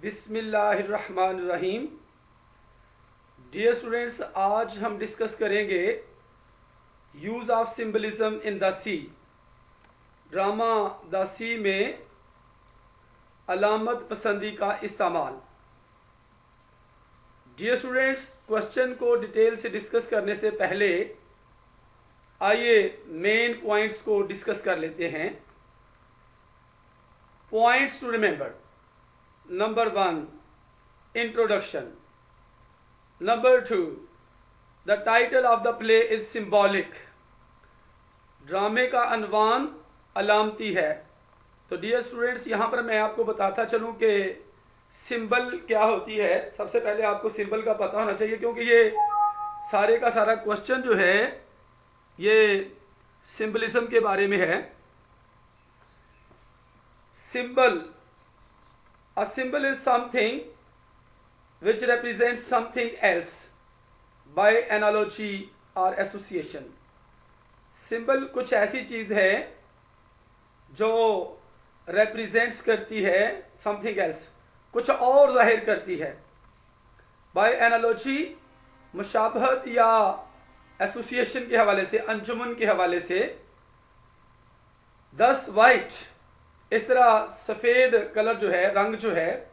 बिस्मिल्लाहिर्रहमानिर्रहीम। Dear students, आज हम डिस्कस करेंगे use of symbolism in the sea. Drama the sea में अलामत पसंदी का इस्तेमाल। डियर स्टूडेंट्स, क्वेश्चन को डिटेल से डिस्कस करने से पहले आइए मेन पॉइंट्स को डिस्कस कर लेते हैं। Points to remember: Number 1, introduction. Number 2, the title of the play is symbolic. ड्रामे का अनवान अलामती है। तो डियर स्टूडेंट्स, यहाँ पर मैं आपको बताता चलूँ कि सिंबल क्या होती है। सबसे पहले आपको सिंबल का पता होना चाहिए, क्योंकि ये सारे का सारा क्वेश्चन जो है ये सिंबलिज्म के बारे में है। Symbol: A symbol is something which represents something else by analogy or association. Symbol कुछ ऐसी चीज़ है जो represents करती है something else, कुछ और जाहिर करती है। by analogy, मुशाबहत या एसोसिएशन के हवाले से, अंजुमन के हवाले से। thus white, इस तरह सफ़ेद कलर जो है, रंग जो है,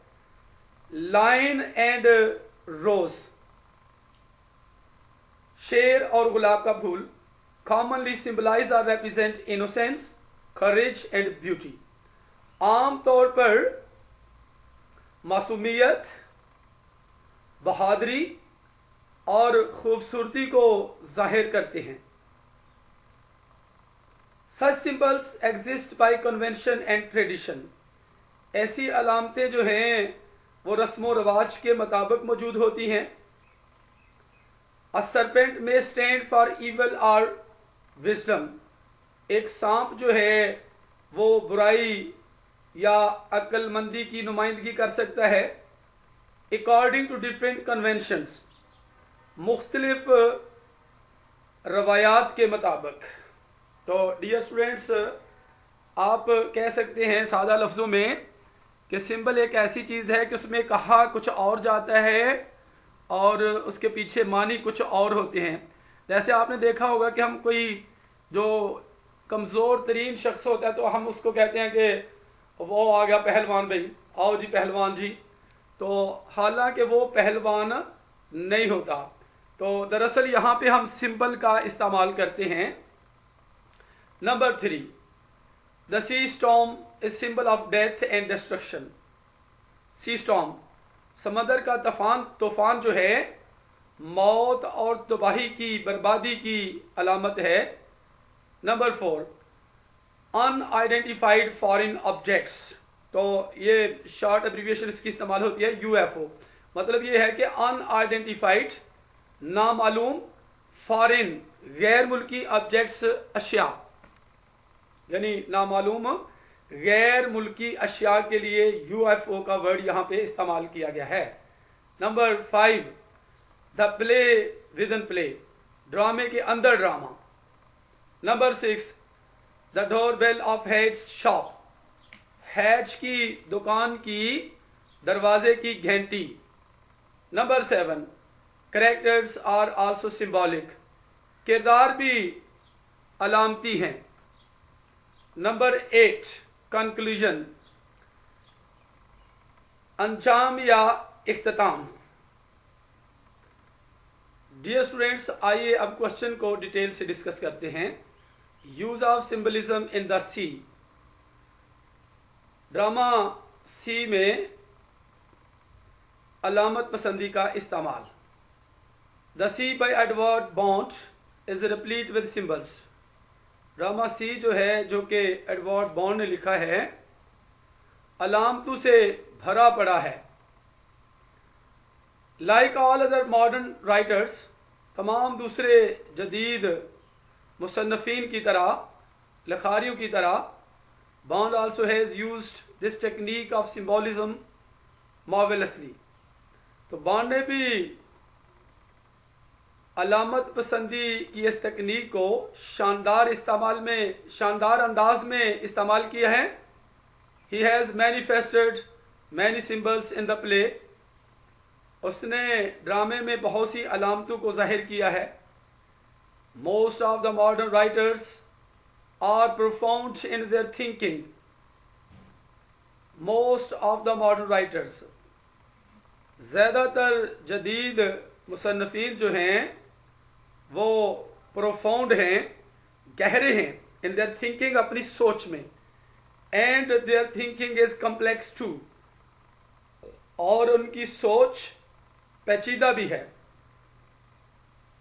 लाइन एंड रोज, शेर और गुलाब का फूल, कॉमनली सिंबलाइज और represent innocence, courage and beauty. आम तौर पर मासूमियत, बहादुरी और खूबसूरती को जाहिर करते हैं। Such symbols exist by convention and tradition. ऐसी अलामतें जो हैं वो रस्म रवाज के मुताबिक मौजूद होती हैं। A serpent may stand for evil or wisdom. एक सांप जो है वो बुराई या अक्लमंदी की नुमाइंदगी कर सकता है। According to different conventions, मुख्तलिफ रवायात के मुताबिक। तो डियर स्टूडेंट्स, आप कह सकते हैं सादा लफ्ज़ों में कि सिंबल एक ऐसी चीज़ है कि उसमें कहा कुछ और जाता है और उसके पीछे मानी कुछ और होते हैं। जैसे आपने देखा होगा कि हम कोई जो कमज़ोर तरीन शख्स होता है तो हम उसको कहते हैं कि वो आ गया पहलवान भाई, आओ जी पहलवान जी। तो हालांकि वो पहलवान नहीं होता। तो दरअसल यहाँ पे हम सिंबल का इस्तेमाल करते हैं। Number 3, the sea storm is symbol of death and destruction. Sea storm, समंदर का तूफान जो है मौत और तबाही की, बर्बादी की अलामत है। Number 4, unidentified foreign objects. तो ये शॉर्ट एब्रीविएशन इसकी इस्तेमाल होती है UFO। मतलब ये है कि अनआइडेंटिफाइड, नामालूम, फॉरेन, गैर मुल्की ऑब्जेक्ट्स, अशिया, यानी नामालूम गैर मुल्की अशिया के लिए UFO का वर्ड यहाँ पे इस्तेमाल किया गया है। Number 5, the play within play, ड्रामे के अंदर drama. Number 6, the door bell of Hatch's shop, Hatch की दुकान की दरवाजे की घंटी। Number 7, characters are also symbolic, किरदार भी अलामती हैं। नंबर 8, कंक्लूजन, अंजाम या इख्तिताम। डियर स्टूडेंट्स, आइए अब क्वेश्चन को डिटेल से डिस्कस करते हैं। Use of symbolism in the sea. Drama sea में अलामत पसंदी का इस्तेमाल। The sea by Edward Bond is replete with symbols. Drama sea जो है, जो कि एडवर्ड बॉन्ड ने लिखा है, अलामतों से भरा पड़ा है। Like all other modern writers, तमाम दूसरे जदीद मुसन्नफ़ीन की तरह, लखारियों की तरह, Bond also has used this technique of symbolism marvellously. तो बॉन्ड ने भी अलामत पसंदी की इस तकनीक को शानदार अंदाज में इस्तेमाल किया है। He has manifested many symbols in the play, उसने ड्रामे में बहुत सी अलामतों को जाहिर किया है. Most of the modern writers are profound in their thinking. Most of the modern writers, ज़्यादातर जदीद मुसन्निफ़ीन जो हैं वो प्रोफाउंड हैं, गहरे हैं, इन देयर थिंकिंग, अपनी सोच में. And their thinking is complex too, और उनकी सोच पेचीदा भी है.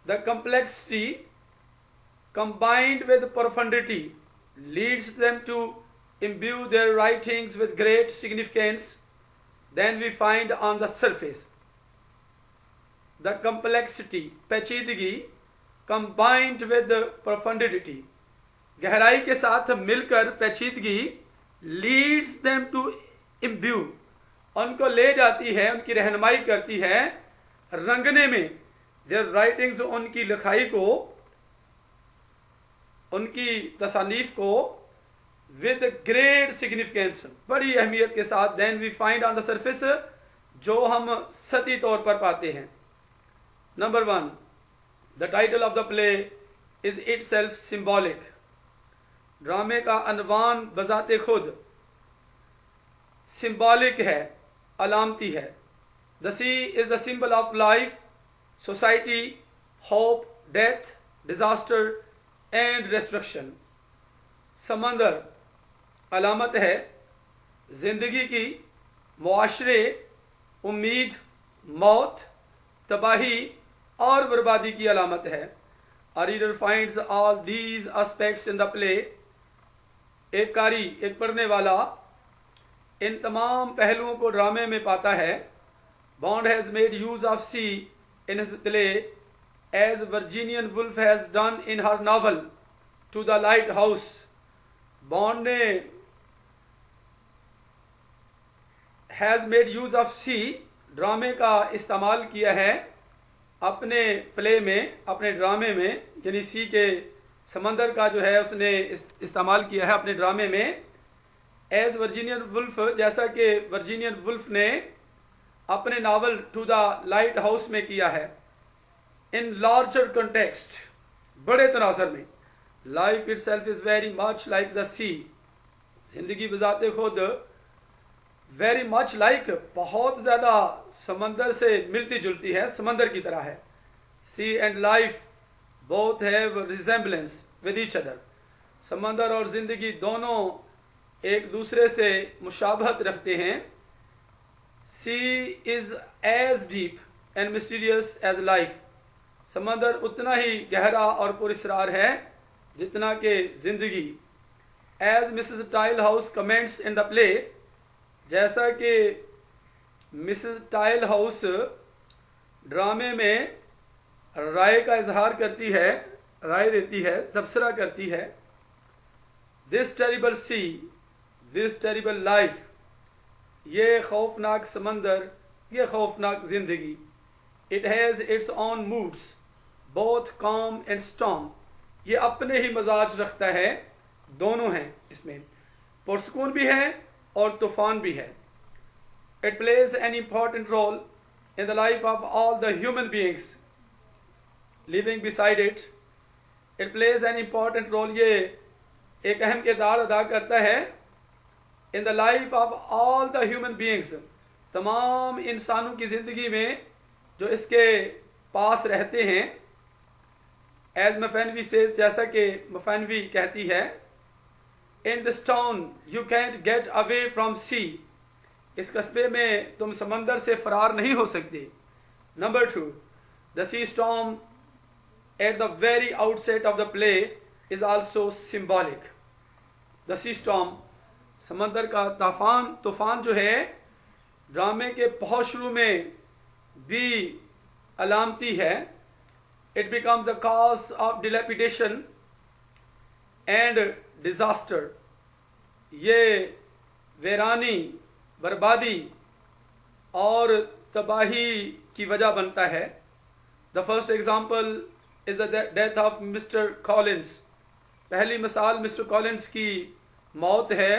The complexity combined with profundity leads them to imbue their writings with great significance than we find on the surface. The complexity, पेचीदगी, combined with the profundity, गहराई के साथ मिलकर पेचीदगी, leads them to imbue, उनको ले जाती है, उनकी रहनुमाई करती है रंगने में, their writings, उनकी लिखाई को, उनकी तसानीफ को, विद ग्रेट सिग्निफिकेंस, बड़ी अहमियत के साथ, then we find on the surface, जो हम सतही तौर पर पाते हैं. Number 1, the title of the play is itself symbolic. ड्रामे का अनवान बजाते खुद सिम्बॉलिक है, अलामती है. The sea is the symbol of life, society, hope, death, disaster and destruction. समंदर अलामत है ज़िंदगी की, मुआशरे, उम्मीद, मौत, तबाही और बर्बादी की अलामत है. A reader finds all these aspects in the play. एक कारी, एक पढ़ने वाला इन तमाम पहलुओं को ड्रामे में पाता है. Bond has made use of sea in his play as Virginia Woolf has done in her novel To the Lighthouse. Bond ने हैज़ मेड यूज़ ऑफ सी, ड्रामे का इस्तेमाल किया है अपने प्ले में, अपने ड्रामे में, यानी सी के समंदर का जो है उसने इस्तेमाल किया है अपने ड्रामे में. एज वर्जीनियन वुल्फ, जैसा कि वर्जीनियन वुल्फ ने अपने novel to the lighthouse में किया है. इन लार्जर कंटेक्स्ट, बड़े तनासर में. Life itself is very much like the sea. जिंदगी बजाते खुद वेरी मच लाइक, बहुत ज़्यादा समंदर से मिलती जुलती है, समंदर की तरह है. Sea and life both have resemblance with each other. समंदर और ज़िंदगी दोनों एक दूसरे से मुशाबहत रखते हैं. Sea is as deep and mysterious as life. समंदर उतना ही गहरा और पुरस्रार है जितना कि ज़िंदगी. As Mrs Tilehouse comments in the play, जैसा कि मिसेस टाइल हाउस ड्रामे में राय का इजहार करती है, राय देती है, तबसरा करती है. This terrible sea, this terrible life, ये खौफनाक समंदर, ये खौफनाक ज़िंदगी. It has its own moods both calm and storm, ये अपने ही मजाज रखता है, दोनों हैं इसमें, पुरसकून भी है और तूफ़ान भी है. It plays an important role in the life of all the human beings living beside it. It plays an important role, ये एक अहम किरदार अदा करता है in the life of all the human beings, तमाम इंसानों की ज़िंदगी में जो इसके पास रहते हैं. एज मफैनवी से, जैसा कि मफैनवी कहती है, in this town you can't get away from sea, इस कस्बे में तुम समंदर से फरार नहीं हो सकते. Number 2, the sea storm at the very outset of the play is also symbolic. The sea storm, समंदर का तूफान जो है ड्रामे के बहुत शुरू में भी अलामती है. It becomes a cause of dilapidation and disaster, ये वीरानी, बर्बादी और तबाही की वजह बनता है. The first example is the death of Mr Collins. पहली मिसाल मिस्टर कॉलिंस की मौत है.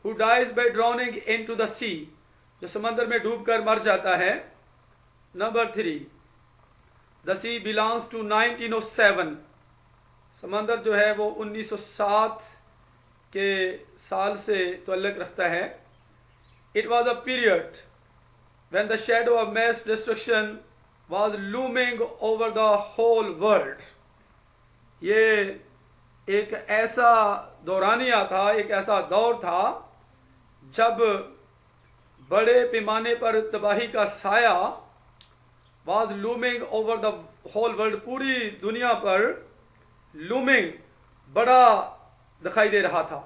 Who dies by drowning into the sea, जो समंदर में डूबकर मर जाता है। Number 3, the sea belongs to 1907, समंदर जो है वो 1907 के साल से तअल्लुक़ रखता है। It was a period when the shadow of mass destruction was looming over the whole world। ये एक ऐसा दौरानिया था, एक ऐसा दौर था जब बड़े पैमाने पर तबाही का साया was looming over the whole world, पूरी दुनिया पर looming बड़ा दिखाई दे रहा था,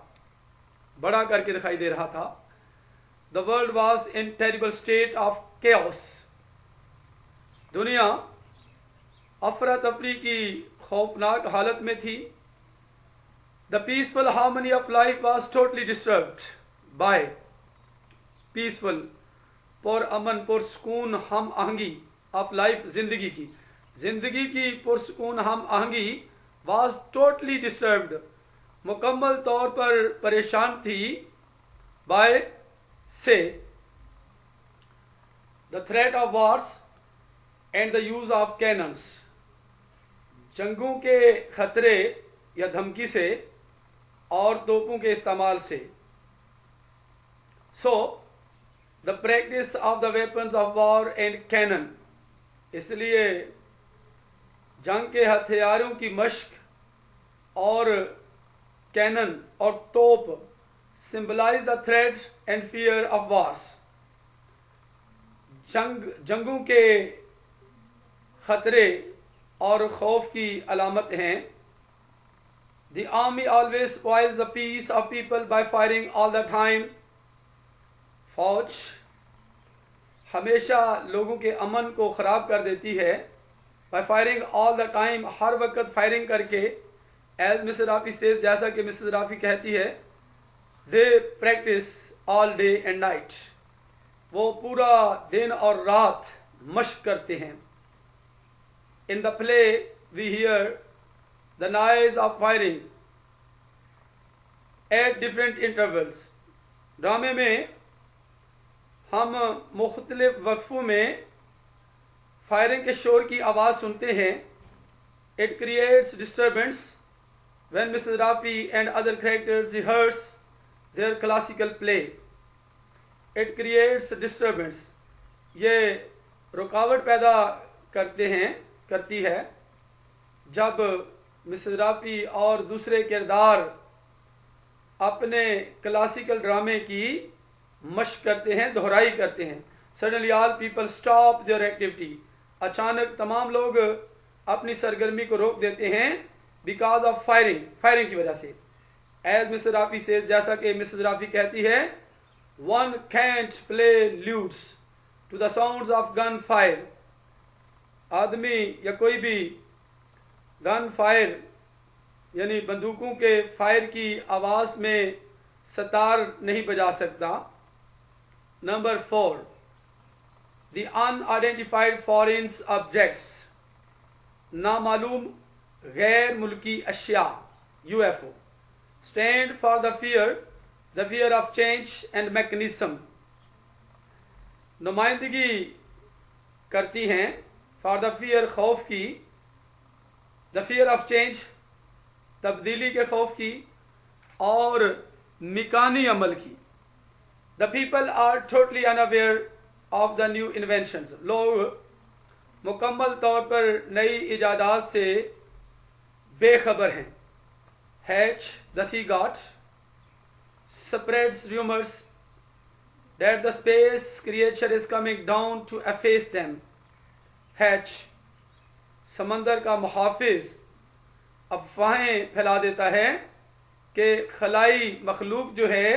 बड़ा करके दिखाई दे रहा था। The world was in terrible state of chaos। दुनिया अफरा तफरी की खौफनाक हालत में थी। The peaceful harmony of life was totally disturbed by peaceful, पुरअमन पुरसकून हम आहंगी of life, जिंदगी की पुरसकून हम आहंगी was totally disturbed, मुकम्मल तौर पर परेशान थी। by से the threat of wars and the use of cannons, जंगों के खतरे या धमकी से और तोपों के इस्तेमाल से। so the practice of the weapons of war and cannon, इसलिए जंग के हथियारों की मश्क और कैनन और तोप symbolize the threat and fear of wars, जंगों के खतरे और खौफ की अलामत हैं। The army always spoils the peace of people by firing all the time। फौज हमेशा लोगों के अमन को ख़राब कर देती है। by firing all the time, हर वक्त फायरिंग करके। as मिसेस राफी says, जैसा कि मिसेस राफी कहती है, they practice all day and night, वो पूरा दिन और रात मश्क करते हैं। in the play we hear the noise of firing at different intervals। ड्रामे में हम मुख्तलिफ वक्फों में फायरिंग के शोर की आवाज़ सुनते हैं। it creates disturbance when Mrs. Rafi and other characters rehearse their classical play। it creates disturbance, ये रुकावट पैदा करती है जब मिसेस राफी और दूसरे किरदार अपने क्लासिकल ड्रामे की मश्क करते हैं, दोहराई करते हैं। Suddenly all people stop there activity, अचानक तमाम लोग अपनी सरगर्मी को रोक देते हैं बिकॉज ऑफ फायरिंग की वजह से। एज मिसेस राफी से, जैसा कि मिसेस राफी कहती है, one can't play lutes to the sounds of gunfire. आदमी या कोई भी गन फायर यानी बंदूकों के फायर की आवाज़ में सतार नहीं बजा सकता। Number 4, the unidentified foreign objects, नामालूम गैर मुल्की अशिया, UFO, stand for the fear of change and mechanism, नुमाइंदगी करती हैं फॉर द फियर खौफ की, द फियर ऑफ चेंज तब्दीली के खौफ की, और मिकानी अमल की। The people are totally unaware of the new inventions, लोग मुकम्मल तौर पर नई इजादात से बेखबर हैं। Hatch the sea god spreads rumors that the space creature is coming down to efface them। Hatch समंदर का मुहाफिज अफवाहें फैला देता है कि खलाई मखलूक जो है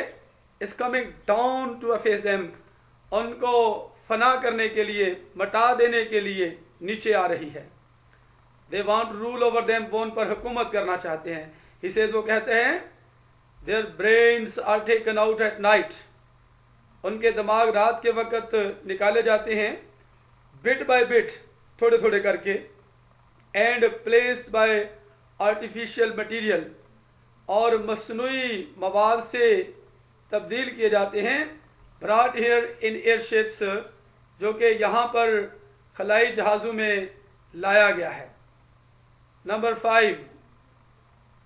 इस कमिंग डाउन टू एफेस देम, उनको फना करने के लिए, मटा देने के लिए नीचे आ रही है। They want rule over them, वो उन पर हुकूमत करना चाहते हैं। इसे वो कहते हैं their brains are taken out at night, उनके दिमाग रात के वक़्त निकाले जाते हैं, बिट बाय बिट, थोड़े थोड़े करके, and placed bye artificial material, और मसनूई मवाद से तब्दील किए जाते हैं। brought here in airships, जो कि यहाँ पर खलाई जहाज़ों में लाया गया है. Number 5,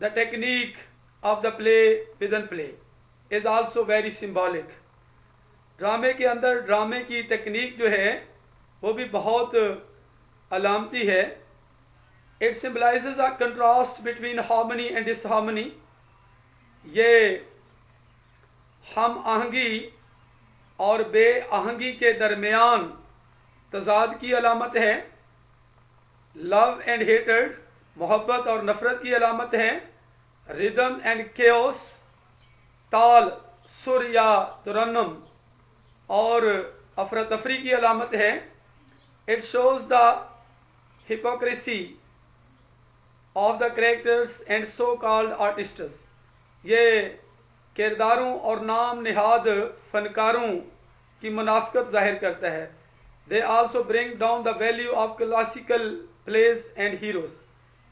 the technique of the play within play is also very symbolic. ड्रामे के अंदर ड्रामे की तकनीक जो है वो भी बहुत अलामती है. It symbolizes a contrast between harmony and disharmony. ये हम आहंगी और बेआहंगी के दरमियान तजाद की अलामत है. लव एंड हेटेड, मोहब्बत और नफ़रत की अलामत है. रिदम एंड केओस, ताल, सुर या तुरन्नुम और अफरा तफरी की अलामत है. It shows the hypocrisy of the characters and so called artists. ये किरदारों और नाम निहाद फनकारों की मुनाफकत जाहिर करता है. They also bring down the value of classical plays and heroes.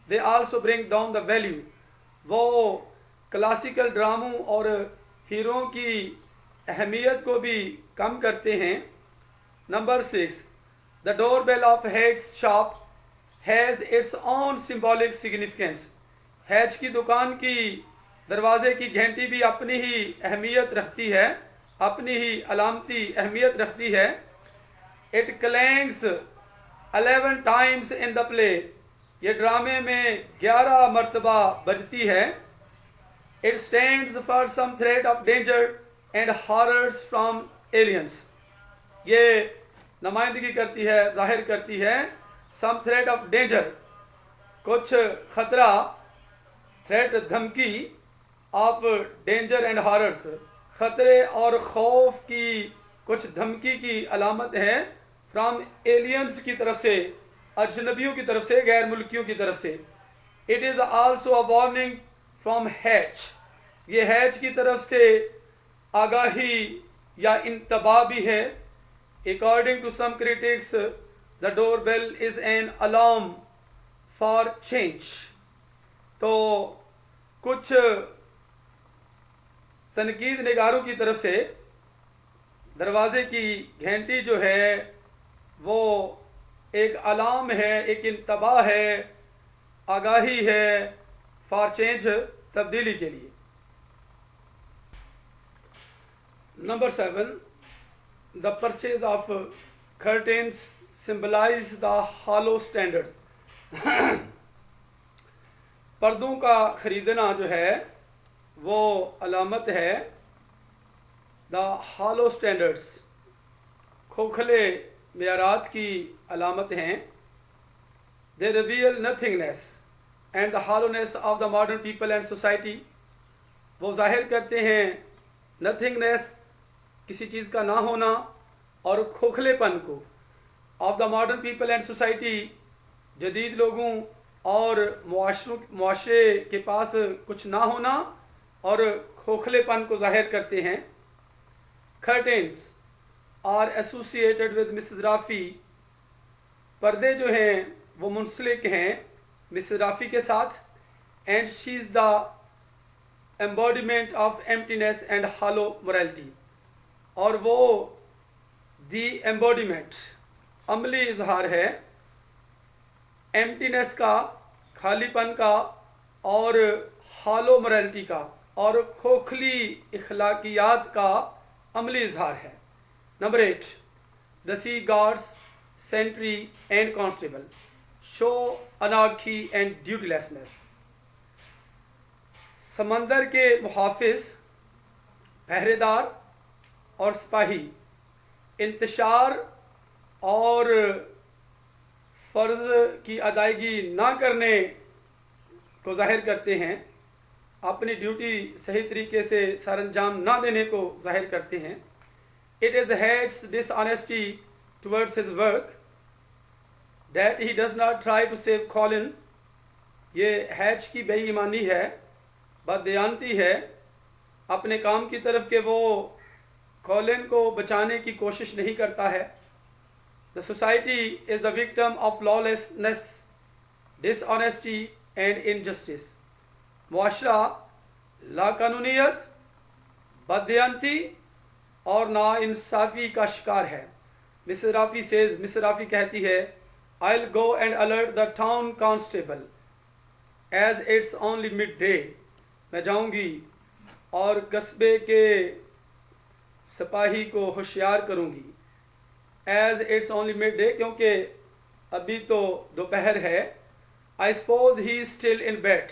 They also bring down the value, वो क्लासिकल ड्रामों और हीरों की अहमियत को भी कम करते हैं. Number 6, the door bell of Hatch's shop has its own symbolic significance. Hatch की दुकान की दरवाजे की घंटी भी अपनी ही अहमियत रखती है, अपनी ही अलामती अहमियत रखती है. It clangs 11 times in the play. ये ड्रामे में 11 मरतबा बजती है. It stands for some threat of danger and horrors from aliens. ये नुमाइंदगी करती है, जाहिर करती है सम थ्रेट ऑफ डेंजर, कुछ खतरा, थ्रेट धमकी, ऑफ डेंजर एंड हॉरर्स, खतरे और खौफ की कुछ धमकी की अलामत है. फ्रॉम एलियंस की तरफ से, अजनबियों की तरफ से, गैर मुल्कियों की तरफ से. It is also a warning from Hatch. ये हैच की तरफ से आगाही या इंतबा भी है. According to some critics the door bell is an alarm for change. तो कुछ तनकीद निगारों की तरफ से दरवाज़े की घंटी जो है वो एक अलार्म है, एक इंतबाह है, आगाही है फॉर चेंज, तब्दीली के लिए. Number 7, the purchase of curtains symbolize the hollow standards. पर्दों का ख़रीदना जो है वो अलामत है द हॉलो स्टैंडर्ड्स, खोखले मेयारात की अलामत हैं. They reveal nothingness and the hollowness of the modern people and society. वो जाहिर करते हैं नथिंगनेस, किसी चीज़ का ना होना, और खोखलेपन को, of the modern people and society, जदीद लोगों और मुआशरे के पास कुछ ना होना और खोखलेपन को जाहिर करते हैं. Curtains are associated with Mrs Rafi. पर्दे जो हैं वो मुंसलिक हैं मिसेस राफ़ी के साथ. And she is the embodiment of emptiness and hollow morality. और वो दी एम्बॉडीमेंट, अमली इजहार है एम्प्टीनेस का, खालीपन का, और हॉलो मोरालिटी का, और खोखली इखलाकियात का अमली इजहार है. Number 8, the sea guards, sentry and constable show anarchy and dutylessness. समंदर के मुहाफिज, पहरेदार और सिपाही इंतशार और फ़र्ज़ की अदायगी ना करने को जाहिर करते हैं, अपनी ड्यूटी सही तरीके से सरअंजाम ना देने को जाहिर करते हैं. It is Hatch's dishonesty towards his work that he does not try to save Colin. ये हैच की बेईमानी है, बददयानती है अपने काम की तरफ के वो कॉलिन को बचाने की कोशिश नहीं करता है. The society is the victim of lawlessness, dishonesty and injustice. मुआशरा लाकानूनियत, बददयानती और ना इंसाफ़ी का शिकार है। Mrs Rafi says, Mrs Rafi कहती है, I will go and alert the town constable as it's only midday. मैं जाऊंगी और कस्बे के सिपाही को होशियार करूंगी। As it's only midday, क्योंकि अभी तो दोपहर है। I suppose he still in bed,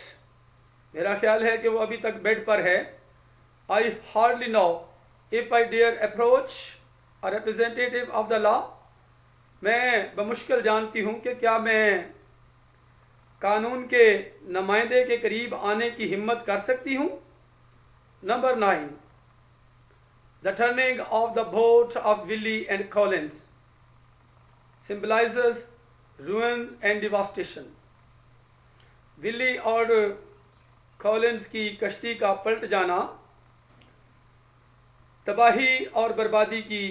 मेरा ख्याल है कि वो अभी तक बेड पर है। I hardly know if I dare approach a representative of the law, मैं बमुश्किल जानती हूँ कि क्या मैं कानून के नुमाइंदे के करीब आने की हिम्मत कर सकती हूँ। Number 9, the turning of the boat of Willy and Colin's symbolizes ruin and devastation. Willy और कॉलिंस की कश्ती का पलट जाना तबाही और बर्बादी की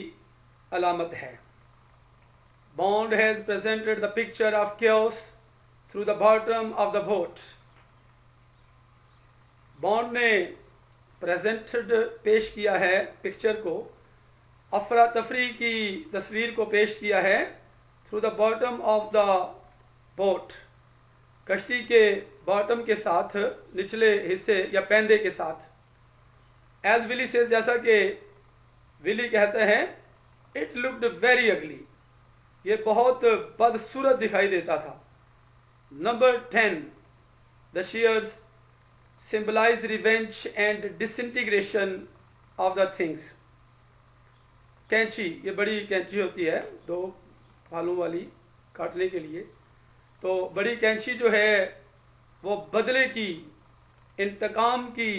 अलामत है। Bond has presented the picture of chaos through the bottom of the boat. Bond ने प्रेजेंटेड पेश किया है पिक्चर को, अफरा तफरी की तस्वीर को पेश किया है through the bottom of the boat, कश्ती के बॉटम के साथ, निचले हिस्से या पैंदे के साथ। एज विली सेज, जैसा कि विली कहते हैं, इट लुक्ड वेरी अगली, ये बहुत बदसूरत दिखाई देता था। Number 10, the shares symbolize revenge and disintegration of the things। कैंची, ये बड़ी कैंची होती है 2 फालों वाली काटने के लिए। तो बड़ी कैंची जो है वो बदले की, इंतकाम की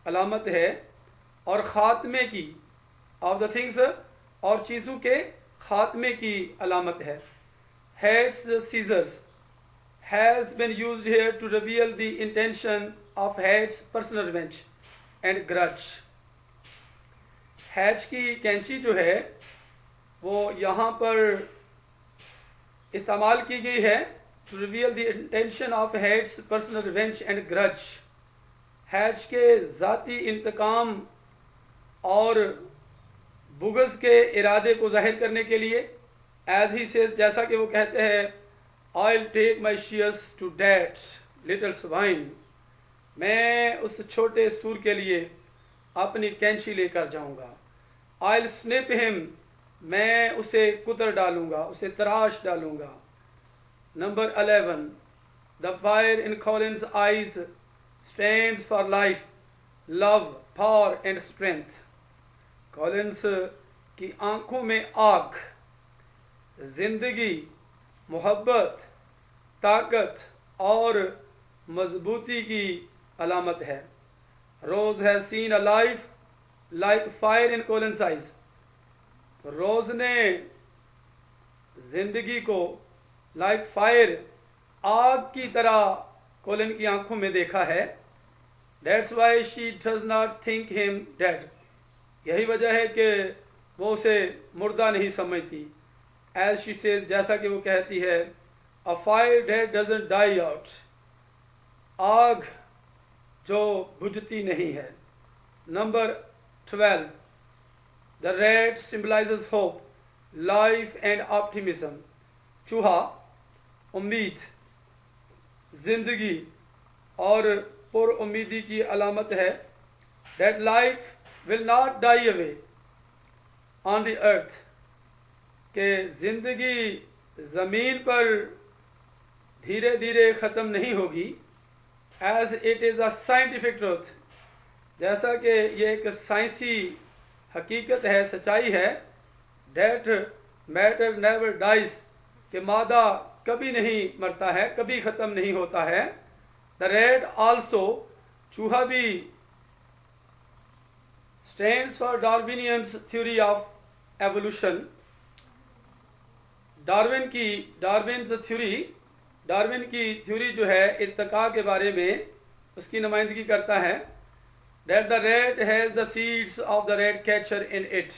अलामत है और ख़ात्मे की, ऑफ द थिंग्स, और चीज़ों के ख़ात्मे की अलामत है। Hatch's scissors has been used here to reveal the intention of Hatch's personal revenge and grudge। Hatch की कैंची जो है वो यहाँ पर इस्तेमाल की गई है to reveal the intention of Hatch's personal revenge and grudge। Hatch के ज़ाती इंतकाम और बुग़्ज़ के इरादे को ज़ाहिर करने के लिए। एज ही सेज, जैसा कि वो कहते हैं, I'll take my shears to that little swine। मैं उस छोटे सूर के लिए अपनी कैंची लेकर जाऊंगा। I'll snip him, मैं उसे कुतर डालूंगा, उसे तराश डालूंगा। Number 11, the fire in Colin's eyes stands for life, love, power and strength। Collins की आंखों में आग जिंदगी, मोहब्बत, ताकत और मजबूती की अलामत है। Rose has seen a life like fire in Collins eyes. Rose ने जिंदगी को लाइक फायर, आग की तरह कॉलिन की आंखों में देखा है। That's why she does not think him dead, यही वजह है कि वो उसे मुर्दा नहीं समझती। एज शी सेज, जैसा कि वो कहती है, a fire that doesn't die out, आग जो बुझती नहीं है। Number 12, the rat symbolizes hope, life and optimism. चूहा उम्मीद, जिंदगी और पुरउम्मीदी की अलामत है। That life will not die away on the earth, कि ज़िंदगी ज़मीन पर धीरे धीरे ख़त्म नहीं होगी। As it is a scientific truth, जैसा कि ये एक साइंसी हकीकत है, सच्चाई है। डेट मैटर नेवर डाइज, कि मादा कभी नहीं मरता है, कभी ख़त्म नहीं होता है। द रेड आल्सो, चूहा भी, stands for Darwinians theory of evolution. Darwin की थ्योरी जो है इर्तिका के बारे में, उसकी नुमाइंदगी करता है। That the rat has the seeds of the rat catcher in it,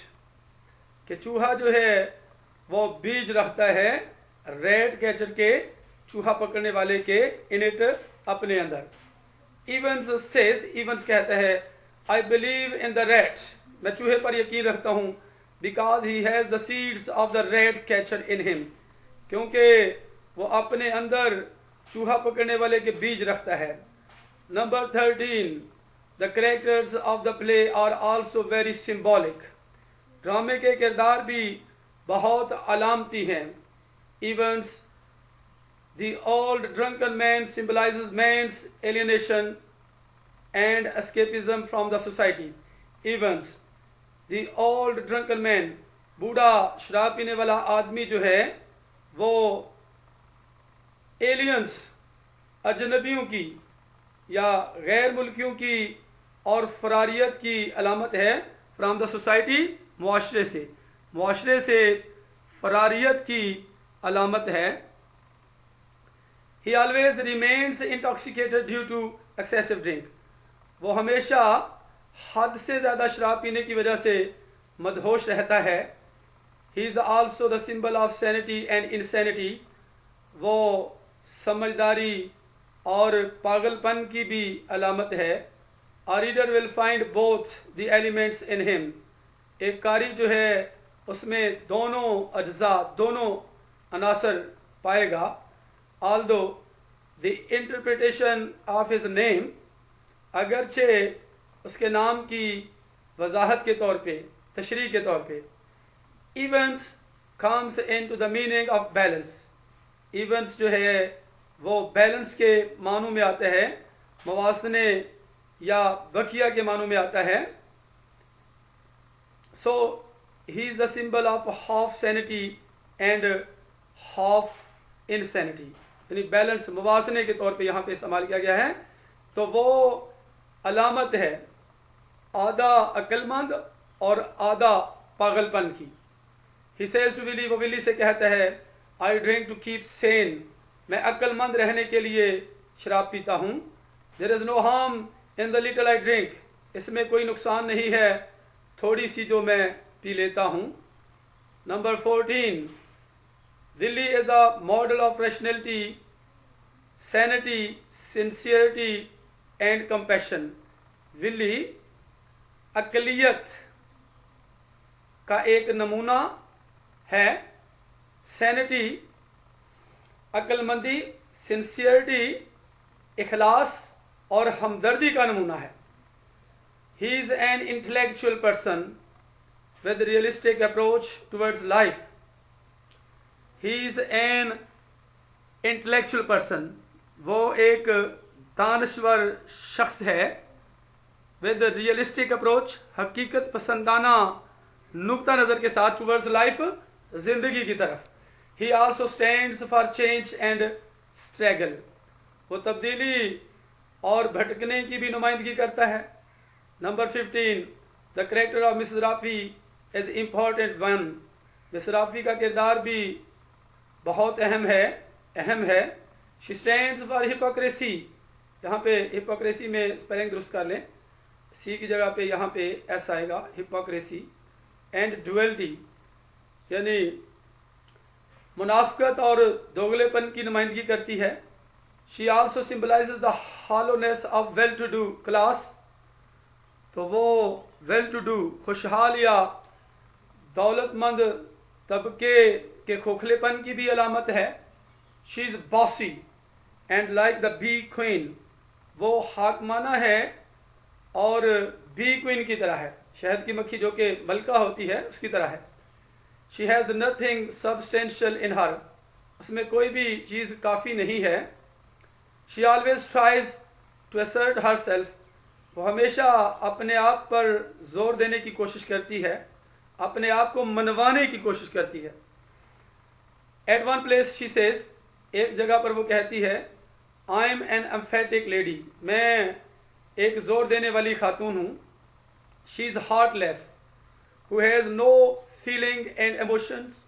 कि चूहा जो है वो बीज रखता है रेड कैचर के, चूहा पकड़ने वाले के, इन इट, अपने अंदर। इवंस सेज, इवंस कहता है, I believe in the red, मैं चूहे पर यकीन रखता हूँ, because he has the seeds of the rate catcher in him, क्योंकि वो अपने अंदर चूहा पकड़ने वाले के बीज रखता है। Number 13, the characters of the play are also very symbolic. ड्रामे के किरदार भी बहुत अलामती हैं। Evans, the old drunken man symbolizes man's alienation and escapism from the society. Events, the old drunken man, बूढ़ा शराब पीने वाला आदमी जो है वो एलियंस, अजनबियों की या गैर मुल्कियों की और फरारियत की अलामत है। फ्राम द सोसाइटी, मुआशरे से फरारियत की अलामत है। He always remains intoxicated due to excessive drink. वो हमेशा हद से ज़्यादा शराब पीने की वजह से मदहोश रहता है। He is also the symbol of sanity and insanity. वो समझदारी और पागलपन की भी अलामत है। A reader will find both the elements in him. एक कारी जो है उसमें दोनों अज्जा, दोनों अनासर पाएगा। Although the interpretation of his name, अगरचे उसके नाम की वजाहत के तौर पे, तशरीह के तौर पे। Evans comes into the meaning of balance. Evans जो है वो बैलेंस के मानों में आता है, मवासने या बकिया के मानों में आता है। So he is the symbol of half sanity and half insanity, यानी बैलेंस मवासने के तौर पे यहाँ पे इस्तेमाल किया गया है। तो वो अलामत है आधा अक्लमंद और आधा पागलपन की। ही सेज टू विली, वो विली से कहता है, I drink to keep sane, मैं अक्लमंद रहने के लिए शराब पीता हूँ। There is no harm in the little I drink, इसमें कोई नुकसान नहीं है थोड़ी सी जो मैं पी लेता हूँ। Number 14, Willy is a model of rationality, sanity, sincerity and compassion. Willy अकलियत का एक नमूना है, सैनिटी अक्लमंदी, सिंसियरिटी इखलास और हमदर्दी का नमूना है। He is an intellectual person with realistic approach towards life. He is an intellectual person, वो एक दानश्वर शख्स है। विद रियलिस्टिक अप्रोच, हकीकत पसंदाना नुक्ता नज़र के साथ, टुवर्ड्स लाइफ, ज़िंदगी की तरफ। He also stands for change and struggle, वो तब्दीली और भटकने की भी नुमाइंदगी करता है। Number 15, the character of Miss Rafi is important one. Miss Rafi का किरदार भी बहुत अहम है। शी स्टैंड्स फॉर हिपोक्रेसी, यहाँ पे हिपोक्रेसी में स्पेलिंग दुरुस्त कर लें, सी की जगह पे यहाँ पे एस आएगा, हिपोक्रेसी। एंड डुअलिटी, यानी मुनाफकत और दोगलेपन की नुमाइंदगी करती है। She also symbolizes the hollowness of well to do class, तो वो वेल टू डू, खुशहाल या दौलतमंद तबके के खोखलेपन की भी अलामत है। She is bossy and like the bee queen, वो हाकमाना है और बी क्वीन की तरह है, शहद की मक्खी जो कि मलका होती है उसकी तरह है। She has nothing substantial in her, उसमें कोई भी चीज़ काफ़ी नहीं है। She always tries to assert herself, वो हमेशा अपने आप पर जोर देने की कोशिश करती है, अपने आप को मनवाने की कोशिश करती है। At one place she says, एक जगह पर वो कहती है, I am an emphatic lady, मैं एक जोर देने वाली खातून हूँ। She is heartless who has no feeling and emotions,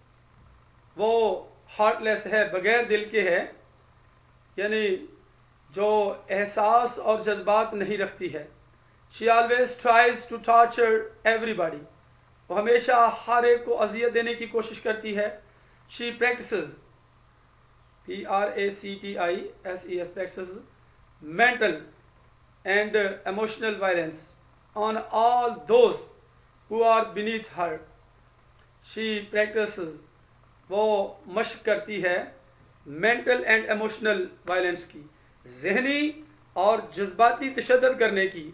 वो हार्टलेस है, बगैर दिल के है, यानी जो एहसास और जज्बात नहीं रखती है। She always tries to torture everybody, वो हमेशा हर एक को अजियत देने की कोशिश करती है। She practices, PRACTISES, practices mental and emotional violence on all those who are beneath her. She practices, वो मश्क करती है मेंटल एंड इमोशनल वायलेंस की, जहनी और जज्बाती तशद्दुद करने की,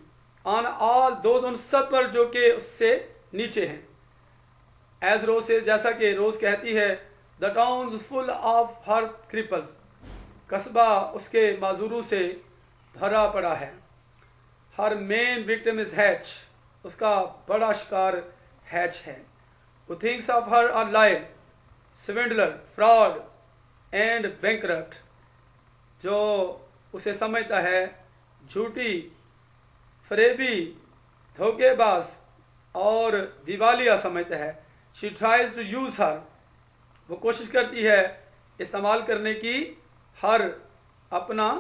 ऑन ऑल दोज, उन सब पर जो कि उससे नीचे हैं. एज रोज से, जैसा कि रोज कहती है, the town's full of her cripples, कस्बा उसके माजूरों से भरा पड़ा है. Her main victim is Hatch, उसका बड़ा शिकार हैच है. Who thinks of her a liar, swindler, fraud and bankrupt, जो उसे समझता है झूठी, फरेबी, धोखेबाज और दिवालिया समझता है. She tries to use her, वो कोशिश करती है इस्तेमाल करने की हर अपना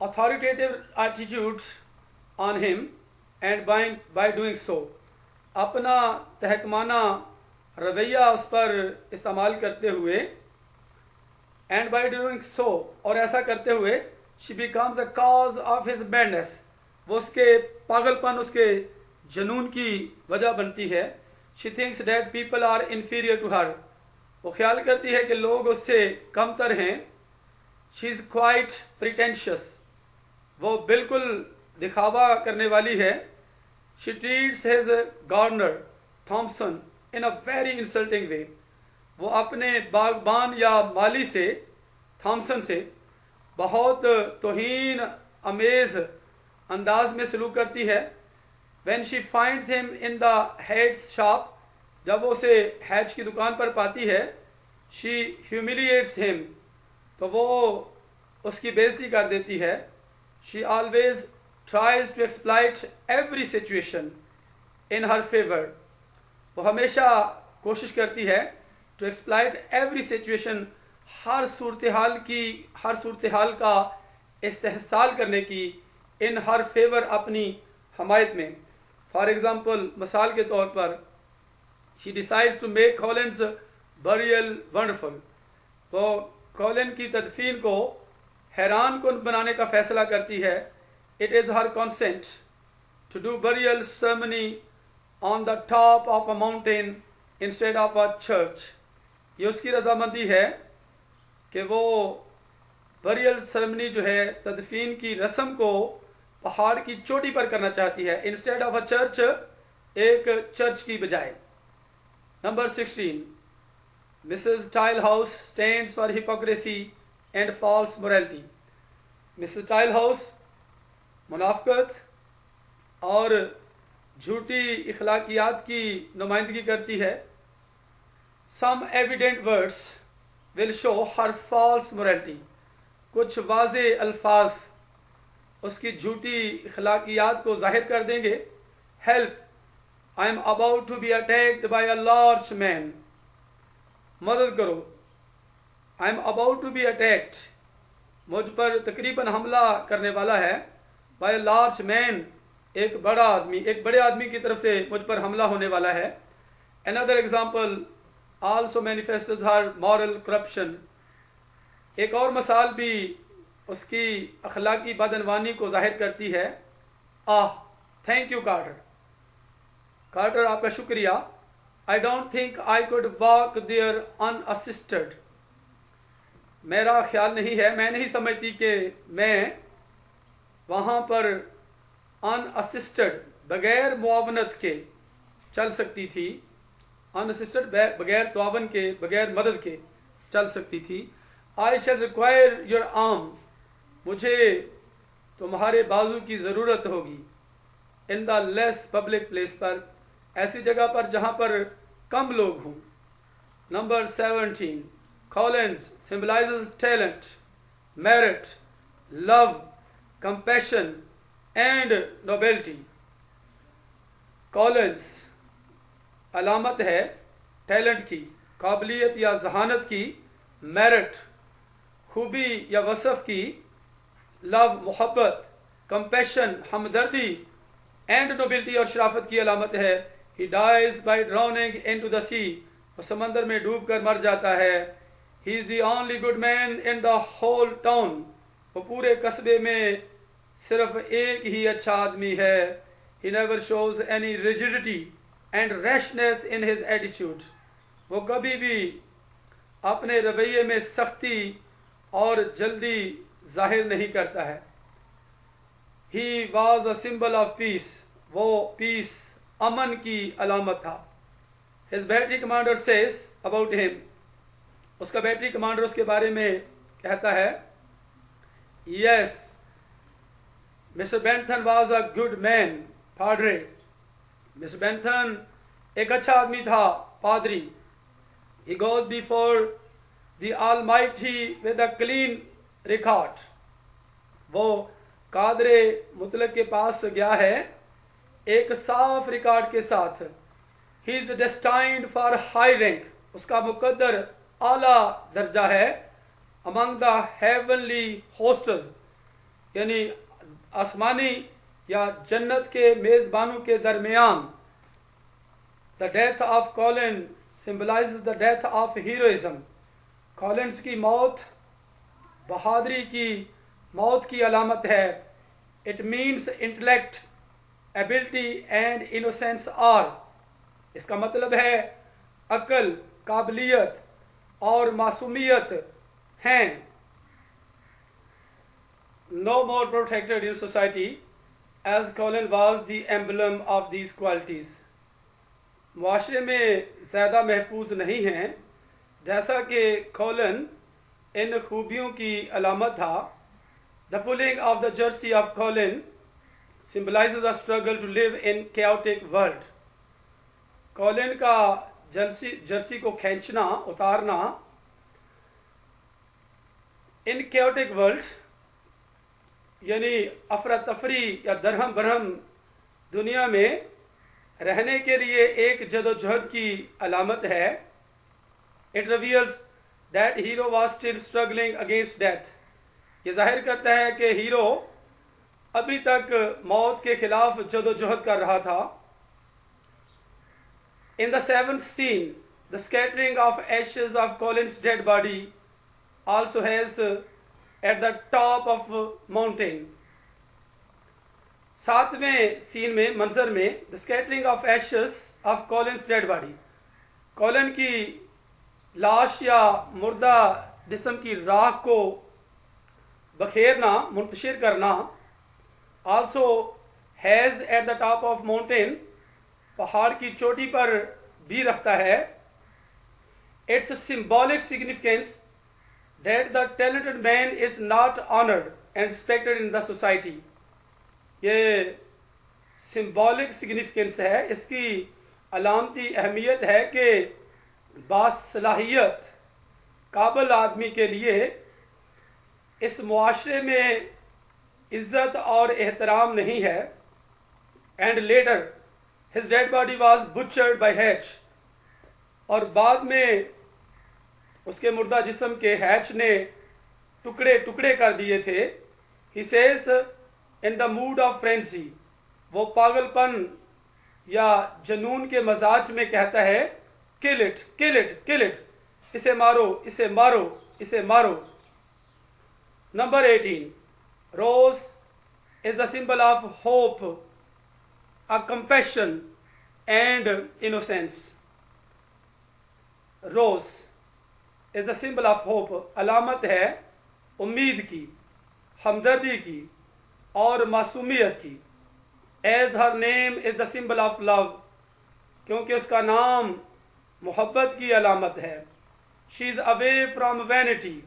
authoritative attitudes on him, and by doing so, अपना तहकमाना रवैया उस पर इस्तेमाल करते हुए, and by doing so, और ऐसा करते हुए, she becomes a cause of his madness, वो उसके पागलपन, उसके जुनून की वजह बनती है. she thinks that people are inferior to her, वो ख्याल करती है कि लोग उससे कमतर हैं. she is quite pretentious, वो बिल्कुल दिखावा करने वाली है. she treats his gardener Thompson in a very insulting way, वो अपने बागबान या माली से, थॉमसन से, बहुत तौहीन अमेज अंदाज में सलूक करती है. when she finds him in the hat's shop, जब वो उसे हैच की दुकान पर पाती है, she humiliates him, तो वो उसकी बेइज्जती कर देती है. she always tries to exploit every situation in her favor, वो हमेशा कोशिश करती है to exploit every situation, हर सूरत हाल का इस्तेहसाल करने की, in her favor, अपनी हमायत में. फॉर एग्जाम्पल, मिसाल के तौर पर, she decides to make Colin's burial wonderful, वो कॉलिन की तदफीन को हैरान कुन बनाने का फैसला करती है. it is her consent to do burial ceremony on the top of a mountain instead of a church, ये उसकी रजामंदी है कि वो बरियल सेरेमनी जो है, तदफीन की रस्म को पहाड़ की चोटी पर करना चाहती है, इंस्टेड ऑफ अ चर्च, एक चर्च की बजाय. Number 16, Mrs Tilehouse stands for hypocrisy and false morality. Mrs Tilehouse मुनाफकत और झूठी इखलाकियात की नुमाइंदगी करती है. Some evident words will show her false morality, कुछ वाज़े अल्फाज उसकी झूठी इखलाकियात को जाहिर कर देंगे. Help, I am about to be attacked by a large man, मदद करो. I am about to be attacked, मुझ पर तकरीबन हमला करने वाला है. बाय अ लार्ज मैन, एक बड़ा आदमी, एक बड़े आदमी की तरफ से मुझ पर हमला होने वाला है. अनदर एग्जाम्पल आल्सो मैनिफेस्ट्स हर मॉरल करप्शन, एक और मिसाल भी उसकी अखलाकी बदअनवानी को जाहिर करती है. थैंक यू कार्टर, कार्टर आपका शुक्रिया. I don't think I could walk there unassisted, मेरा ख्याल नहीं है, मैं नहीं समझती कि मैं वहाँ पर अनअसिस्टेड, बगैर मुआवनत के चल सकती थी. अनअसिस्टेड, बगैर तआवन के, बगैर मदद के चल सकती थी. I shall require your arm, मुझे तुम्हारे बाजू की ज़रूरत होगी. In the less public place पर, ऐसी जगह पर जहाँ पर कम लोग हों. Number 17, Collins symbolises talent, merit, love, compassion and nobility. Collins अलामत है टैलेंट की, काबिलियत या जहानत की. मेरिट खूबी या वसफ़ की. लव मोहब्बत, कंपैशन हमदर्दी, एंड नोबिलिटी और शराफत की अलामत है. He dies by drowning into the sea, वो समंदर में डूब कर मर जाता है. He is the only good man in the whole town, वो पूरे कस्बे में सिर्फ एक ही अच्छा आदमी है. He never shows any rigidity and rashness in his attitude. वो कभी भी अपने रवैये में सख्ती और जल्दी जाहिर नहीं करता है. He was a symbol of peace. वो peace, अमन की अलामत था. His battery commander says about him. उसका बैटरी कमांडर उसके बारे में कहता है, Yes, Mr. Bentham was a good man, padre. Mr. Bentham एक अच्छा आदमी था, पादरी. He goes before the Almighty with a clean record. वो कादरे मुतलक के पास गया है एक साफ रिकॉर्ड के साथ. He is destined for high rank. उसका मुकद्दर आला दर्जा है. Among the heavenly hosts, यानी आसमानी या जन्नत के मेज़बानों के दरमियान. The death of Colin symbolizes the death of heroism. Collins की मौत बहादुरी की मौत की अलामत है. It means intellect, ability and innocence are. इसका मतलब है अक्ल, काबिलियत और मासूमियत हैं. No more protected in society, as Colin was the emblem of these qualities. मुआशरे में ज़्यादा महफूज नहीं हैं जैसा कि कॉलिन इन खूबियों की अलामत था. The pulling of the jersey of Colin symbolizes a struggle to live in chaotic world. Colin का जर्सी को खींचना, उतारना इन chaotic world यानी अफरा तफरी या दरहम बरहम दुनिया में रहने के लिए एक जदोजहद की अलामत है. It reveals that hero was still struggling against death. ये जाहिर करता है कि हीरो अभी तक मौत के खिलाफ जदोजहद कर रहा था. In the seventh scene, the scattering of ashes of Colin's dead body also has at the top of mountain. सातवें सीन में, मंजर में, the scattering of ashes of Colin's dead body, Colin की लाश या मुर्दा जिस्म की राख को बखेरना, मुंतशिर करना, also has at the top of mountain, पहाड़ की चोटी पर भी रखता है. Its symbolic significance that the talented man is not honored and respected in the society. ये symbolic significance है, इसकी अलामती अहमियत है कि बासलाहियत काबिल आदमी के लिए इस मुआशरे में इज़्ज़त और एहतराम नहीं है. And later his dead body was butchered by Hatch. और बाद में उसके मुर्दा जिस्म के हैच ने टुकड़े टुकड़े कर दिए थे. He says in the mood of frenzy, वो पागलपन या जनून के मजाज में कहता है, kill it, kill it, kill it, इसे मारो, इसे मारो, इसे मारो. Number 18, rose is the symbol of hope, a compassion and innocence. Rose is the symbol of hope. अलामत है उम्मीद की, हमदर्दी की और मासूमियत की. As her name is the symbol of love, क्योंकि उसका नाम मोहब्बत की अलामत है. She is away from vanity,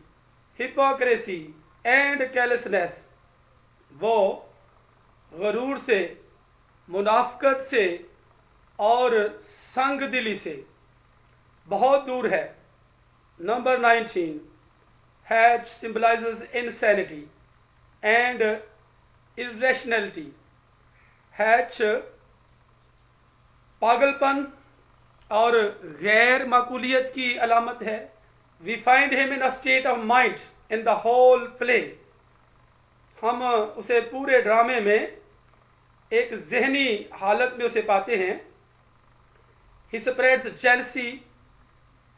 hypocrisy and carelessness. वो गरूर से, मुनाफकत से और संग दिली से बहुत दूर है. Number 19, Hatch symbolizes insanity and irrationality. Hatch पागलपन और गैर माकूलियत की अलामत है. We find him in a state of mind in the whole play. हम उसे पूरे ड्रामे में एक जहनी हालत में उसे पाते हैं. He spreads jealousy,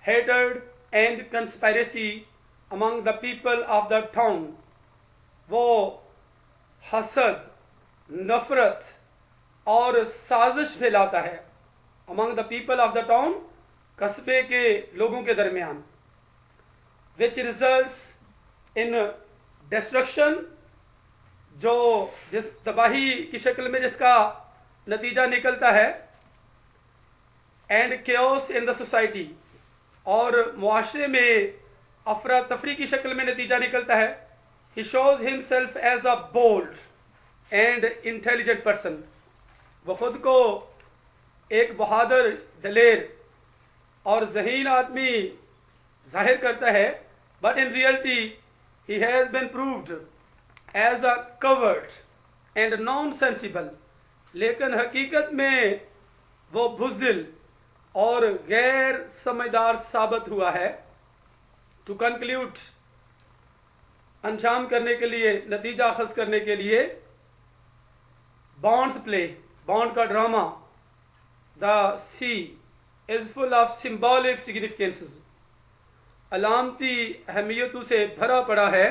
hatred and conspiracy among the people of the town. वो हसद, नफरत और साजिश फैलाता है among the people of the town, कस्बे के लोगों के दरमियान, विच रिजल्ट्स इन डिस्ट्रक्शन, जो जिस तबाही की शक्ल में जिसका नतीजा निकलता है, and chaos in the society, और मुआशरे में अफरा तफरी की शक्ल में नतीजा निकलता है। He shows himself as a bold and intelligent person, वो खुद को एक बहादुर, दलेर और जहीन आदमी जाहिर करता है, but in reality he has been proved as a coward and non sensible, लेकिन हकीकत में वो बुज़दिल और गैर समझदार साबित हुआ है। टू कंक्लूड, अंजाम करने के लिए, नतीजा अखज़ करने के लिए, बॉन्ड्स प्ले, बॉन्ड का drama, the sea is full of symbolic significances, अलामती अहमियतों से भरा पड़ा है।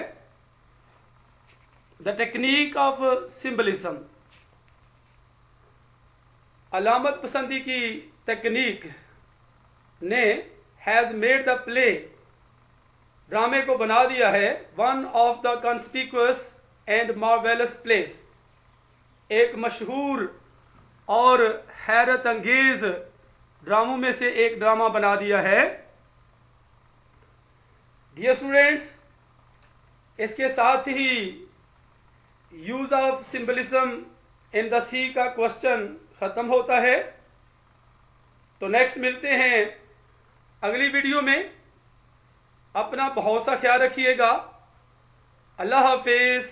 द टेक्निक ऑफ सिम्बलिज्म, अलामत पसंदी की तकनीक ने हैज़ मेड द प्ले, ड्रामे को बना दिया है, one of the conspicuous and marvellous place, एक मशहूर और हैरत अंगेज ड्रामों में से एक ड्रामा बना दिया है। डियर स्टूडेंट्स, इसके साथ ही use of symbolism in the sea का क्वेश्चन ख़त्म होता है। तो नेक्स्ट मिलते हैं अगली वीडियो में। अपना बहुत सा ख्याल रखिएगा। अल्लाह हाफिज़।